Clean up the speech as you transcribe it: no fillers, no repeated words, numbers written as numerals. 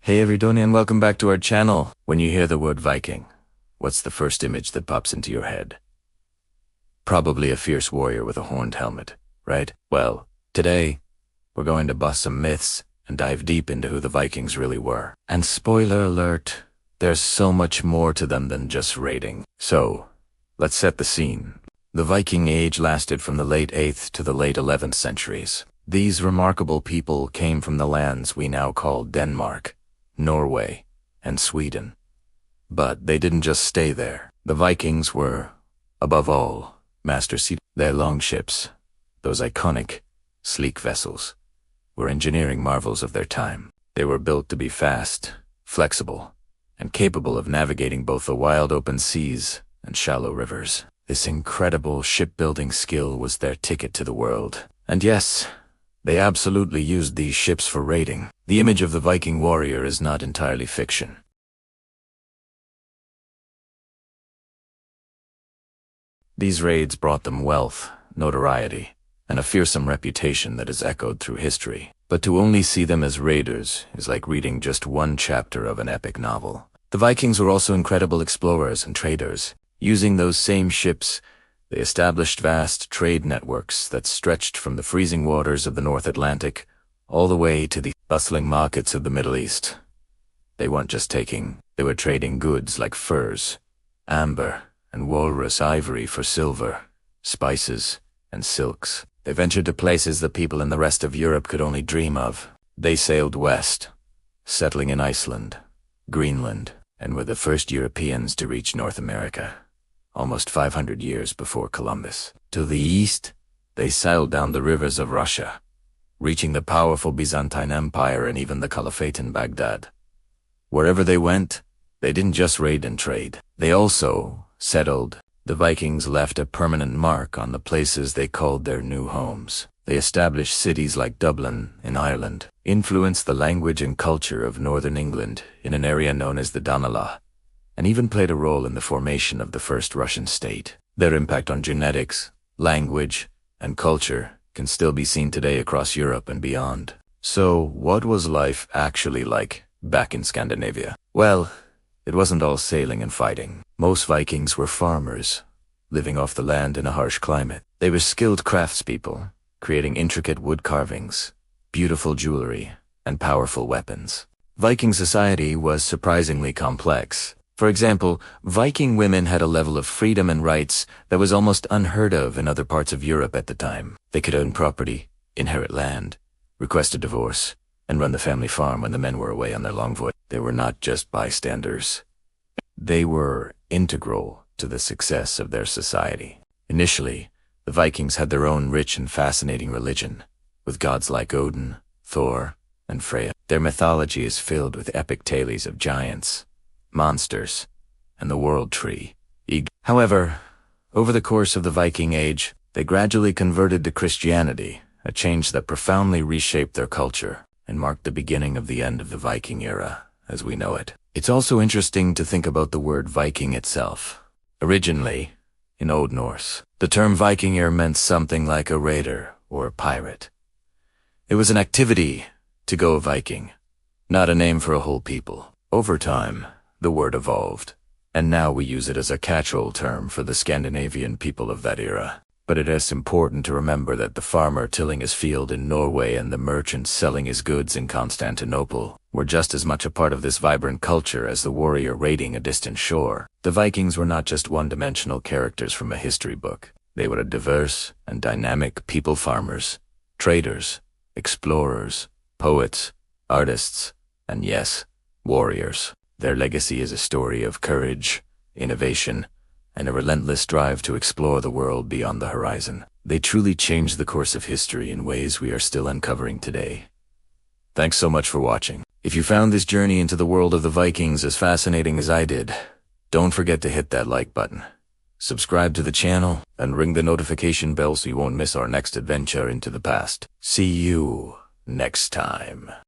Hey everyone and welcome back to our channel. When you hear the word Viking, what's the first image that pops into your head? Probably a fierce warrior with a horned helmet, right? Well, today, we're going to bust some myths and dive deep into who the Vikings really were. And spoiler alert, there's so much more to them than just raiding. So, let's set the scene. The Viking Age lasted from the late 8th to the late 11th centuries. These remarkable people came from the lands we now call Denmark, Norway, and Sweden. But they didn't just stay there. The Vikings were, above all, master seamen. Their longships, those iconic, sleek vessels, were engineering marvels of their time. They were built to be fast, flexible, and capable of navigating both the wild open seas and shallow rivers. This incredible shipbuilding skill was their ticket to the world. And yes, they absolutely used these ships for raiding. The image of the Viking warrior is not entirely fiction. These raids brought them wealth, notoriety, and a fearsome reputation that is echoed through history. But to only see them as raiders is like reading just one chapter of an epic novel. The Vikings were also incredible explorers and traders. Using those same ships, they established vast trade networks that stretched from the freezing waters of the North Atlantic all the way to the bustling markets of the Middle East. They weren't just they were trading goods like furs, amber, and walrus ivory for silver, spices, and silks. They ventured to places that people in the rest of Europe could only dream of. They sailed west, settling in Iceland, Greenland, and were the first Europeans to reach North America, almost 500 years before Columbus. To the east, they sailed down the rivers of Russia, reaching the powerful Byzantine Empire and even the Caliphate in Baghdad. Wherever they went, they didn't just raid and trade. They also settled. The Vikings left a permanent mark on the places they called their new homes. They established cities like Dublin in Ireland, influenced the language and culture of northern England in an area known as the Danelaw, and even played a role in the formation of the first Russian state. Their impact on genetics, language, and culture can still be seen today across Europe and beyond. So, what was life actually like back in Scandinavia? Well, it wasn't all sailing and fighting. Most Vikings were farmers, living off the land in a harsh climate. They were skilled craftspeople, creating intricate wood carvings, beautiful jewelry, and powerful weapons. Viking society was surprisingly complex. For example, Viking women had a level of freedom and rights that was almost unheard of in other parts of Europe at the time. They could own property, inherit land, request a divorce, and run the family farm when the men were away on their long voyage. They were not just bystanders. They were integral to the success of their society. Initially, the Vikings had their own rich and fascinating religion, with gods like Odin, Thor, and Freya. Their mythology is filled with epic tales of giants, monsters, and the world tree. However, over the course of the Viking Age, they gradually converted to Christianity, a change that profoundly reshaped their culture and marked the beginning of the end of the Viking era as we know it. It's also interesting to think about the word Viking itself. Originally, in Old Norse, the term Vikinger meant something like a raider or a pirate. It was an activity to go Viking, not a name for a whole people. Over time, the word evolved, and now we use it as a catch-all term for the Scandinavian people of that era. But it is important to remember that the farmer tilling his field in Norway and the merchant selling his goods in Constantinople were just as much a part of this vibrant culture as the warrior raiding a distant shore. The Vikings were not just one-dimensional characters from a history book. They were a diverse and dynamic people, farmers, traders, explorers, poets, artists, and yes, warriors. Their legacy is a story of courage, innovation, and a relentless drive to explore the world beyond the horizon. They truly changed the course of history in ways we are still uncovering today. Thanks so much for watching. If you found this journey into the world of the Vikings as fascinating as I did, don't forget to hit that like button, subscribe to the channel, and ring the notification bell so you won't miss our next adventure into the past. See you next time.